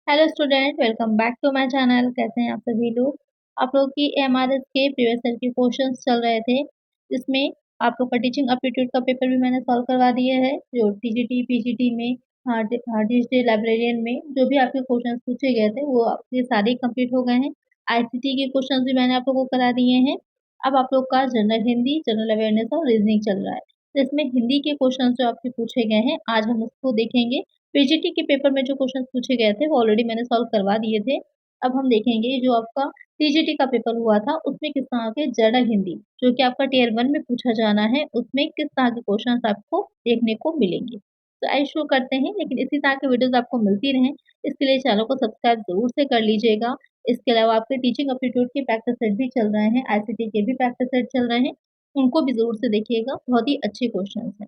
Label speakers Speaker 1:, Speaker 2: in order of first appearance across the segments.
Speaker 1: Hello student, welcome back to my channel. कैसे हैं आप सभी लोग। आप लोग की एमआरएस के प्रीवियस ईयर के क्वेश्चंस चल रहे थे, जिसमें आप लोग का टीचिंग एप्टीट्यूड का पेपर भी मैंने सॉल्व करवा दिया है। जो टीजीटी पीजीटी में डिजिटल लाइब्रेरियन में जो भी आपके क्वेश्चंस पूछे गए थे वो आपके सारे कंप्लीट हो गए हैं। आईसीटी के क्वेश्चंस भी मैंने आप लोगों को करा दिए हैं। अब आप लोग का जनरल हिंदी, जनरल अवेयरनेस और रीजनिंग चल रहा है। तो इसमें हिंदी के क्वेश्चंस जो आपके पूछे गए हैं आज हम उसको देखेंगे। पीजीटी के पेपर में जो क्वेश्चन पूछे गए थे वो ऑलरेडी मैंने सॉल्व करवा दिए थे। अब हम देखेंगे जो आपका टीजीटी का पेपर हुआ था उसमें किस तरह के जनरल हिंदी जो कि आपका टीयर 1 में पूछा जाना है उसमें किस तरह के क्वेश्चंस आपको देखने को मिलेंगे। तो आइए शुरू करते हैं, लेकिन इसी तरह के वीडियोस आपको मिलती रहें इसके लिए चैनल को सब्सक्राइब जरूर से कर लीजिएगा। इसके अलावा आपके टीचिंग एप्टीट्यूड के प्रैक्टिस सेट भी चल रहे हैं, आईसीटी के भी प्रैक्टिस सेट चल रहे हैं, उनको भी जरूर से देखिएगा। बहुत ही अच्छे क्वेश्चन है।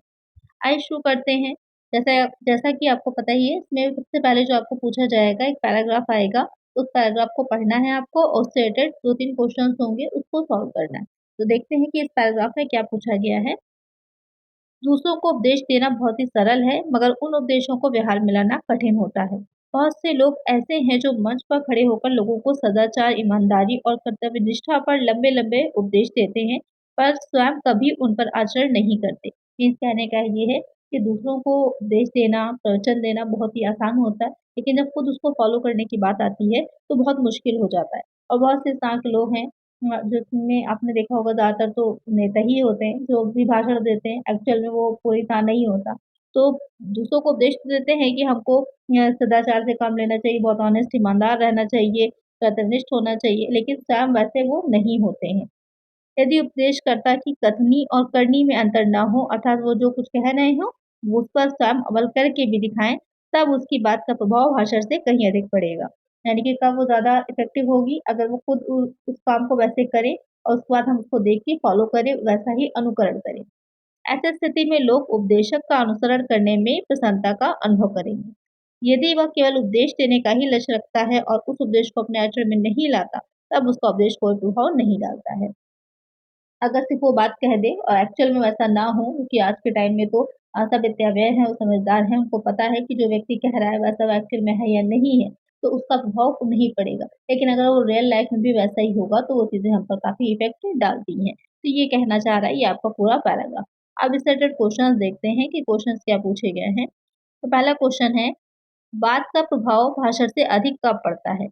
Speaker 1: आइए शुरू करते हैं। जैसा जैसा कि आपको पता ही है, इसमें सबसे पहले जो आपको पूछा जाएगा एक पैराग्राफ आएगा। उस पैराग्राफ को पढ़ना है आपको और उससे रिलेटेड 2-3 क्वेश्चंस होंगे, उसको सॉल्व करना है। तो देखते हैं कि इस पैराग्राफ में क्या पूछा गया है। दूसरों को उपदेश देना बहुत ही सरल है, मगर उन उपदेशों को व्यवहार में लाना कठिन होता है। बहुत से लोग ऐसे हैं जो मंच पर खड़े होकर लोगों को सदाचार, ईमानदारी और कर्तव्य निष्ठा पर लंबे लंबे उपदेश देते हैं, पर स्वयं कभी उन पर आचरण नहीं करते। मीन्स कहने का ये है कि दूसरों को उपदेश देना, प्रवचन देना बहुत ही आसान होता है, लेकिन जब खुद उसको फॉलो करने की बात आती है तो बहुत मुश्किल हो जाता है। और बहुत से इस तरह के लोग हैं जिसमें आपने देखा होगा ज़्यादातर तो नेता ही होते हैं जो भी भाषण देते हैं, एक्चुअल में वो पूरी तरह नहीं होता। तो दूसरों को उपदेश तो देते हैं कि हमको सदाचार से काम लेना चाहिए, बहुत ऑनेस्ट ईमानदार रहना चाहिए, कर्तव्यनिष्ठ होना चाहिए, लेकिन स्वयं वैसे वो नहीं होते हैं। यदि उपदेशकर्ता की कथनी और करनी में अंतर ना हो, अर्थात वो जो कुछ कह रहे हो वो उस पर स्वयं अमल करके भी दिखाएं, तब उसकी बात का प्रभाव भाषण से कहीं अधिक पड़ेगा। यानी कि कब वो ज़्यादा इफेक्टिव होगी, अगर वो खुद उस काम को वैसे करे और उसके बाद हम उसको देख के फॉलो करें, वैसा ही अनुकरण करें। ऐसी स्थिति में लोग उपदेशक का अनुसरण करने में प्रसन्नता का अनुभव करेंगे। यदि वह केवल उपदेश देने का ही लक्ष्य रखता है और उस उपदेश को अपने आचरण में नहीं लाता, तब उसका उपदेश कोई प्रभाव नहीं डालता है। अगर सिर्फ वो बात कह दे और एक्चुअल में वैसा ना हो, क्योंकि आज के टाइम में तो सब इतने अवेयर हैं और समझदार हैं, उनको पता है कि जो व्यक्ति कह रहा है वैसा वो एक्चुअल में है या नहीं है, तो उसका प्रभाव नहीं पड़ेगा। लेकिन अगर वो रियल लाइफ में भी वैसा ही होगा तो वो चीज़ें हम पर काफ़ी इफ़ेक्ट डालती हैं। तो ये कहना चाह रहा है ये आपका पूरा पैराग्राफ। अब इससे रिलेटेड क्वेश्चंस देखते हैं कि क्वेश्चंस क्या पूछे गए हैं। तो पहला क्वेश्चन है, बात का प्रभाव भाषण से अधिक कब पड़ता है?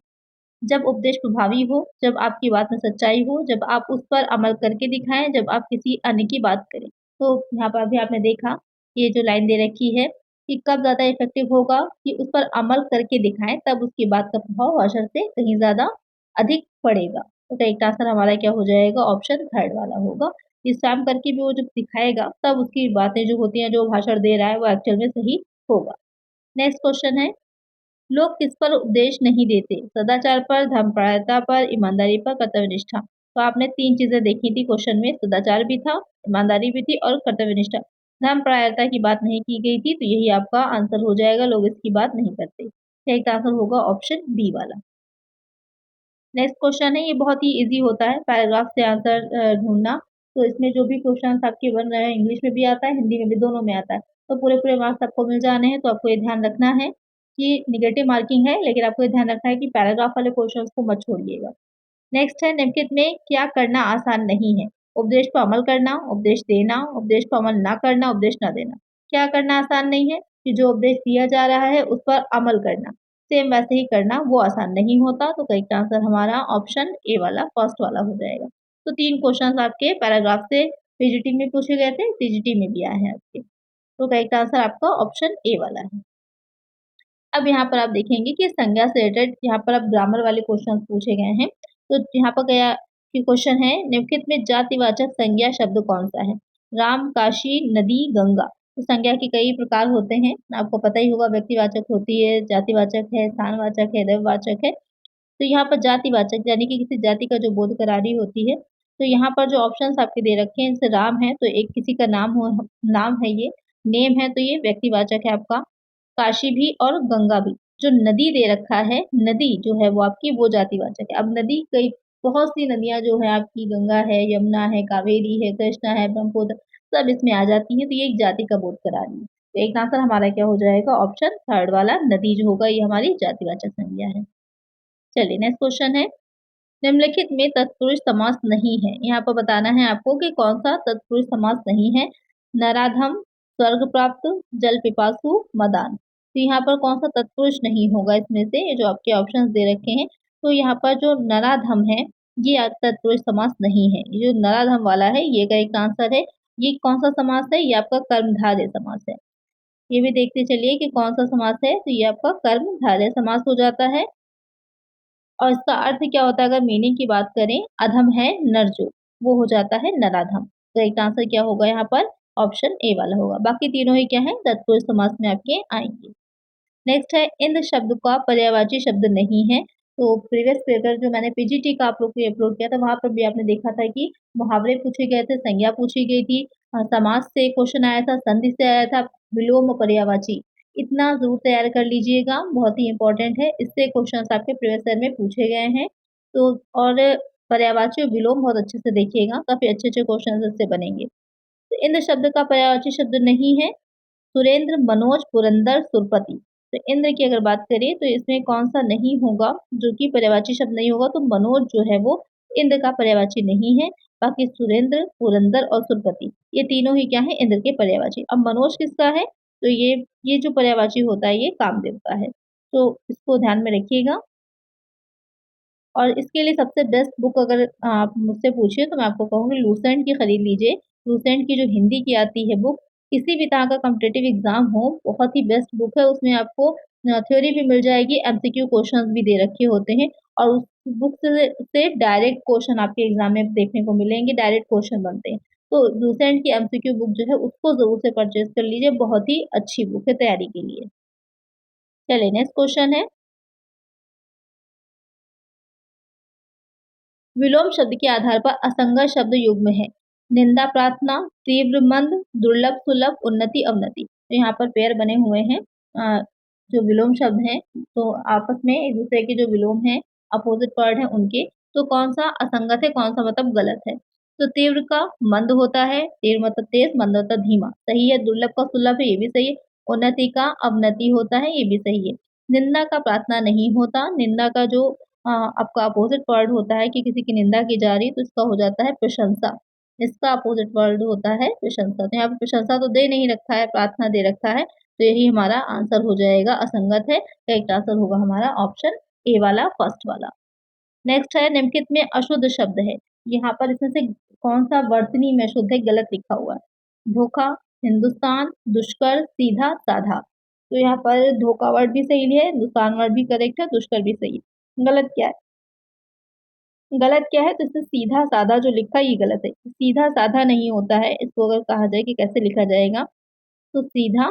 Speaker 1: जब उपदेश प्रभावी हो, जब आपकी बात में सच्चाई हो, जब आप उस पर अमल करके दिखाएँ, जब आप किसी अन्य की बात करें। तो यहाँ पर अभी आपने देखा, ये जो लाइन दे रखी है कि कब ज़्यादा इफ़ेक्टिव होगा कि उस पर अमल करके दिखाएँ, तब उसकी बात का प्रभाव भाषण से कहीं ज़्यादा अधिक पड़ेगा। तो करेक्ट आंसर हमारा क्या हो जाएगा? ऑप्शन थर्ड वाला होगा। कि स्वयं करके भी वो जब दिखाएगा, तब उसकी बातें जो होती हैं, जो भाषण दे रहा है, वो एक्चुअल में सही होगा। नेक्स्ट क्वेश्चन है, लोग किस पर उपदेश नहीं देते? सदाचार पर, धर्मपरायणता पर, ईमानदारी पर, कर्तव्यनिष्ठा। तो आपने 3 चीज़ें देखी थी क्वेश्चन में, सदाचार भी था, ईमानदारी भी थी और कर्तव्यनिष्ठा। धर्मपरायणता की बात नहीं की गई थी, तो यही आपका आंसर हो जाएगा, लोग इसकी बात नहीं करते। करेक्ट आंसर होगा ऑप्शन बी वाला। नेक्स्ट क्वेश्चन है, ये बहुत ही ईज़ी होता है पैराग्राफ से आंसर ढूँढना। तो इसमें जो भी क्वेश्चंस आपके बन रहे हैं, इंग्लिश में भी आता है, हिंदी में भी, दोनों में आता है। तो पूरे-पूरे मार्क्स आपको मिल जाने हैं, तो आपको ये ध्यान रखना है कि नेगेटिव मार्किंग है, लेकिन आपको ये ध्यान रखना है कि पैराग्राफ वाले क्वेश्चंस को मत छोड़िएगा। नेक्स्ट है, निम्नलिखित में क्या करना आसान नहीं है? उपदेश पर अमल करना, उपदेश देना, उपदेश पर अमल ना करना, उपदेश ना देना। क्या करना आसान नहीं है? कि जो उपदेश दिया जा रहा है उस पर अमल करना, सेम वैसे ही करना वो आसान नहीं होता। तो करेक्ट आंसर हमारा ऑप्शन ए वाला, फर्स्ट वाला हो जाएगा। तो 3 क्वेश्चंस आपके पैराग्राफ से पीजीटी में पूछे गए थे, टीजीटी में भी आए हैं आपके। तो करेक्ट आंसर आपका ऑप्शन ए वाला है। अब यहाँ पर आप देखेंगे कि संज्ञा से रिलेटेड यहाँ पर अब ग्रामर वाले क्वेश्चंस पूछे गए हैं। तो यहाँ पर गया कि क्वेश्चन है, निम्नलिखित में जातिवाचक संज्ञा शब्द कौन-सा है? राम, काशी, नदी, गंगा। तो संज्ञा के कई प्रकार होते हैं, आपको पता ही होगा, व्यक्तिवाचक होती है, जातिवाचक है, स्थानवाचक है, द्रव्यवाचक है। तो यहाँ पर जातिवाचक यानी कि किसी जाति का जो बोध करारी होती है। तो यहाँ पर जो ऑप्शंस आपके दे रखे हैं, जैसे राम है तो एक किसी का नाम है ये, नेम है तो ये व्यक्तिवाचक है आपका, काशी भी और गंगा भी। जो नदी दे रखा है, नदी जो है वो आपकी वो जातिवाचक है। अब नदी कई बहुत सी नदियाँ जो है आपकी, गंगा है, यमुना है, कावेरी है, कृष्णा है, ब्रह्मपुत्र, सब इसमें आ जाती हैं, तो ये एक जाति का बोध करा रही है। तो एक आंसर हमारा क्या हो जाएगा, ऑप्शन थर्ड वाला नदी जो होगा ये हमारी जातिवाचक संज्ञा है। चलिए नेक्स्ट क्वेश्चन है, निम्नलिखित में तत्पुरुष समास नहीं है। यहाँ पर बताना है आपको कि कौन सा तत्पुरुष समास नहीं है। नराधम, स्वर्ग प्राप्त, जल पिपासु, मदान। तो यहाँ पर कौन सा तत्पुरुष नहीं होगा इसमें से, ये जो आपके ऑप्शंस दे रखे हैं। तो यहाँ पर जो नराधम है ये तत्पुरुष समास नहीं है। ये जो नराधम वाला है ये का एक आंसर है। ये कौन सा समास है, ये आपका कर्मधारय समास है। ये भी देखते चलिए कि कौन सा समास है, तो ये आपका कर्मधारय समास हो जाता है। और इसका अर्थ क्या होता है, अगर मीनिंग की बात करें, अधम है नर जो, वो हो जाता है नराधम। तो एक आंसर क्या होगा यहाँ पर, ऑप्शन ए वाला होगा। बाकी तीनों ही क्या है, तत्पुरुष समास में आपके आएंगे। नेक्स्ट है, इंद्र शब्द का पर्यायवाची शब्द नहीं है। तो प्रीवियस पेपर जो मैंने पीजीटी का आप लोग को अपलोड किया था वहां पर भी आपने देखा था कि मुहावरे पूछे गए थे, संज्ञा पूछी गई थी, समास से क्वेश्चन आया था, संधि से आया था, विलोम पर्यायवाची। इतना जरूर तैयार कर लीजिएगा, बहुत ही इंपॉर्टेंट है। इससे क्वेश्चन आपके प्रीवियस ईयर में पूछे गए हैं। तो और पर्यायवाची और विलोम बहुत अच्छे से देखिएगा, काफी अच्छे अच्छे क्वेश्चन इससे बनेंगे। तो इंद्र शब्द का पर्यायवाची शब्द नहीं है। सुरेंद्र, मनोज, पुरंदर, सुरपति। तो इंद्र की अगर बात करें तो इसमें कौन सा नहीं होगा जो कि पर्यायवाची शब्द नहीं होगा, तो मनोज जो है वो इंद्र का पर्यायवाची नहीं है। बाकी सुरेंद्र, पुरंदर और सुरपति ये तीनों ही क्या है, इंद्र के पर्यायवाची। अब मनोज किसका है, तो ये जो पर्यायवाची होता है ये कामदेव का है। तो इसको ध्यान में रखिएगा। और इसके लिए सबसे बेस्ट बुक अगर आप मुझसे पूछिए तो मैं आपको कहूँगी लूसेंट की खरीद लीजिए। लूसेंट की जो हिंदी की आती है बुक, किसी भी तरह का कॉम्पिटिटिव एग्जाम हो, बहुत ही बेस्ट बुक है। उसमें आपको थ्योरी भी मिल जाएगी, एमसीक्यू क्वेश्चंस भी दे रखे होते हैं। और उस बुक से डायरेक्ट क्वेश्चन आपके एग्जाम में देखने को मिलेंगे, डायरेक्ट क्वेश्चन बनते हैं। तो लूसेंट की एमसीक्यू बुक जो है उसको जरूर से परचेज कर लीजिए, बहुत ही अच्छी बुक है तैयारी के लिए। चलिए नेक्स्ट क्वेश्चन है, विलोम शब्द के आधार पर असंगत शब्द युग्म है। निंदा, प्रार्थना, तीव्र, मंद, दुर्लभ, सुलभ, उन्नति, अवनति। तो यहाँ पर पेयर बने हुए हैं। जो विलोम शब्द हैं तो आपस में एक दूसरे के जो विलोम हैं, अपोजिट वर्ड है उनके, तो कौन सा असंगत है, कौन सा मतलब गलत है। तो तीव्र का मंद होता है, तीव्र मतलब तेज, मंद होता है धीमा, सही है। दुर्लभ का सुलभ है, ये भी सही है। उन्नति का अवनति होता है, ये भी सही है। निंदा का प्रार्थना नहीं होता। निंदा का जो आपका अपोजिट वर्ड होता है कि किसी की निंदा की जा रही तो इसका हो जाता है प्रशंसा। इसका अपोजिट वर्ड होता है प्रशंसा। तो यहाँ पे प्रशंसा तो दे नहीं रखा है, प्रार्थना दे रखा है, तो यही हमारा आंसर हो जाएगा, असंगत है। करेक्ट आंसर होगा हमारा ऑप्शन ए वाला, फर्स्ट वाला। नेक्स्ट है, निम्नलिखित में अशुद्ध शब्द है। यहाँ पर इसमें से कौन सा वर्तनी में शुद्ध है, गलत लिखा हुआ है। धोखा, हिंदुस्तान, दुष्कर, सीधा, साधा। तो यहाँ पर धोखा वर्ड भी सही है, हिंदुस्तान वर्ड भी करेक्ट है, दुष्कर भी सही है। गलत क्या है, गलत क्या है, तो इसमें सीधा साधा जो लिखा है ये गलत है। सीधा साधा नहीं होता है, इसको अगर कहा जाए कि कैसे लिखा जाएगा, तो सीधा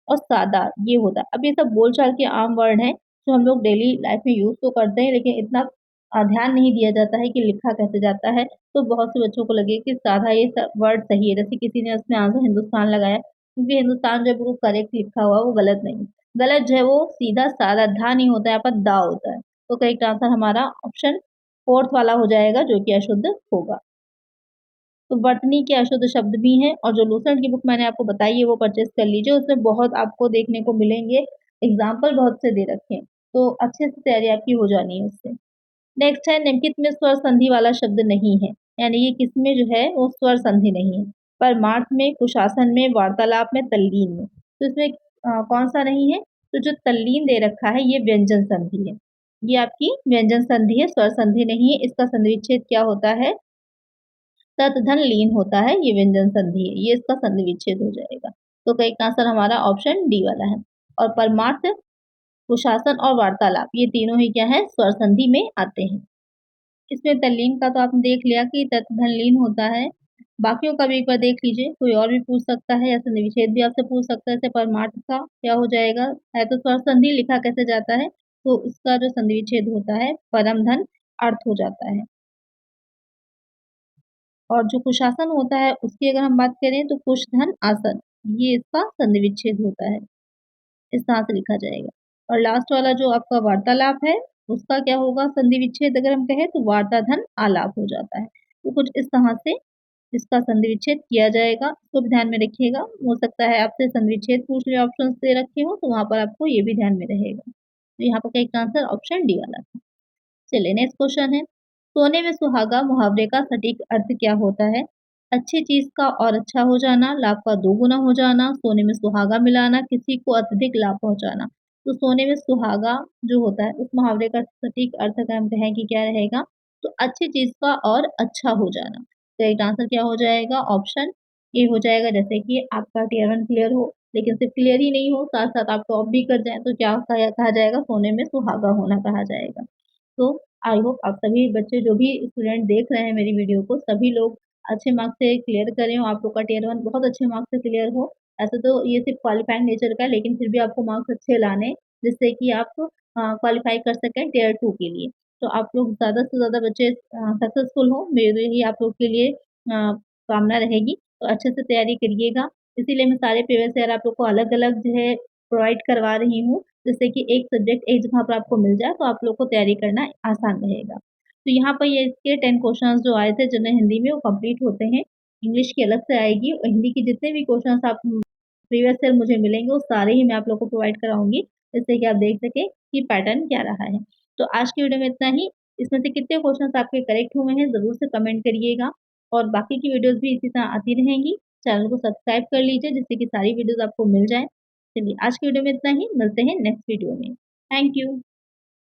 Speaker 1: और सादा ये होता है। अब ये सब बोलचाल के आम वर्ड हैं जो हम लोग डेली लाइफ में यूज तो करते हैं, लेकिन इतना ध्यान नहीं दिया जाता है कि लिखा कैसे जाता है। तो बहुत से बच्चों को लगे कि साधा ये वर्ड सही है, जैसे किसी ने उसमें आंसर हिंदुस्तान लगाया, क्योंकि हिंदुस्तान जब वो करेक्ट लिखा हुआ वो गलत नहीं, गलत जो है वो सीधा सादा, धा नहीं होता है, यहाँ पर दा होता है। तो करेक्ट आंसर हमारा ऑप्शन फोर्थ वाला हो जाएगा, जो कि अशुद्ध होगा। तो वर्तनी के अशुद्ध शब्द भी हैं, और जो लूसेंट की बुक मैंने आपको बताई है वो परचेज कर लीजिए, उसमें बहुत आपको देखने को मिलेंगे, एग्जाम्पल बहुत से दे रखे हैं, तो अच्छे से तैयारी आपकी हो जानी है उससे। नेक्स्ट है, निम्नलिखित में स्वर संधि वाला शब्द नहीं है, यानी ये किसमें जो है वो स्वर संधि नहीं है। परमार्थ में, कुशासन में, वार्तालाप में, तल्लीन में। तो इसमें कौन सा नहीं है, तो जो तल्लीन दे रखा है ये व्यंजन संधि है, ये आपकी व्यंजन संधि है, स्वर संधि नहीं है। इसका संधि विच्छेद क्या होता है, तत् धन लीन होता है, ये व्यंजन संधि है, ये इसका संधि विच्छेद हो जाएगा। तो करेक्ट आंसर हमारा ऑप्शन डी वाला है। और परमार्थ, कुशासन और वार्तालाप ये तीनों ही क्या है, स्वर संधि में आते हैं। इसमें तल्लीन का तो आपने देख लिया कि तत् धन लीन होता है। बाकियों का भी एक बार देख लीजिए, कोई और भी पूछ सकता है या संधि विच्छेद भी आपसे पूछ सकता है। जैसे परमार्थ का क्या हो जाएगा, है तो स्वर संधि, लिखा कैसे जाता है, तो इसका जो संधि विच्छेद होता है परम धन अर्थ हो जाता है। और जो कुशासन होता है उसकी अगर हम बात करें तो कुश धन आसन, ये इसका संधि विच्छेद होता है, इस तरह से लिखा जाएगा। और लास्ट वाला जो आपका वार्तालाप है उसका क्या होगा, संधि विच्छेद अगर हम कहें तो वार्ता धन आलाप हो जाता है। तो कुछ इस तरह से इसका संधि विच्छेद किया जाएगा, इसको भी ध्यान में रखिएगा। हो सकता है आपसे संधि विच्छेद पूछ लिया ऑप्शन दे रखे हो, तो वहाँ पर आपको ये भी ध्यान में रहेगा। तो यहाँ पर का आंसर ऑप्शन डी वाला था। चलिए नेक्स्ट क्वेश्चन है, सोने में सुहागा मुहावरे का सटीक अर्थ क्या होता है? अच्छी चीज का और अच्छा हो जाना, लाभ का दोगुना हो जाना, सोने में सुहागा मिलाना, किसी को अत्यधिक लाभ पहुंचाना। तो सोने में सुहागा जो होता है उस मुहावरे का सटीक अर्थ अगर हम कहें कि क्या रहेगा, तो अच्छी चीज का और अच्छा हो जाना। तो एक आंसर क्या हो जाएगा, ऑप्शन ए हो जाएगा। जैसे कि आपका टीयर 1 क्लियर हो, लेकिन सिर्फ क्लियर ही नहीं हो, साथ साथ आप टॉप भी कर जाए, तो क्या कहा जाएगा, सोने में सुहागा होना कहा जाएगा। तो आई होप आप सभी बच्चे जो भी स्टूडेंट देख रहे हैं मेरी वीडियो को, सभी लोग अच्छे मार्क्स से क्लियर करें और आप लोग का टीयर 1 बहुत अच्छे मार्क्स से क्लियर हो। ऐसे तो ये सिर्फ क्वालिफाइंग नेचर का है, लेकिन फिर भी आपको मार्क्स अच्छे लाने जिससे कि आप क्वालिफाई कर सकें टीयर 2 के लिए। तो आप लोग ज़्यादा से ज़्यादा बच्चे सक्सेसफुल हो, मेरे ही आप लोग के लिए कामना रहेगी। तो अच्छे से तैयारी करिएगा, इसीलिए मैं सारे प्रीवियस ईयर आप लोग को अलग-अलग जो है प्रोवाइड करवा रही हूँ, जिससे कि एक सब्जेक्ट एक जगह पर आपको मिल जाए, तो आप लोग को तैयारी करना आसान रहेगा। तो यहाँ पर ये इसके 10 क्वेश्चंस जो आए थे जनरल हिंदी में वो कंप्लीट होते हैं। इंग्लिश की अलग से आएगी और हिंदी की जितने भी क्वेश्चंस आप प्रीवियस ईयर मुझे मिलेंगे वो सारे ही मैं आप लोग को प्रोवाइड कराऊँगी, जिससे कि आप देख सकें कि पैटर्न क्या रहा है। तो आज की वीडियो में इतना ही। इसमें से कितने क्वेश्चंस आपके करेक्ट हुए हैं ज़रूर से कमेंट करिएगा और बाकी की वीडियोज़ भी इसी तरह आती रहेंगी। चैनल को सब्सक्राइब कर लीजिए जिससे कि सारी वीडियोज़ आपको मिल जाएँ। चलिए आज की वीडियो में इतना ही, मिलते हैं नेक्स्ट वीडियो में। Thank you.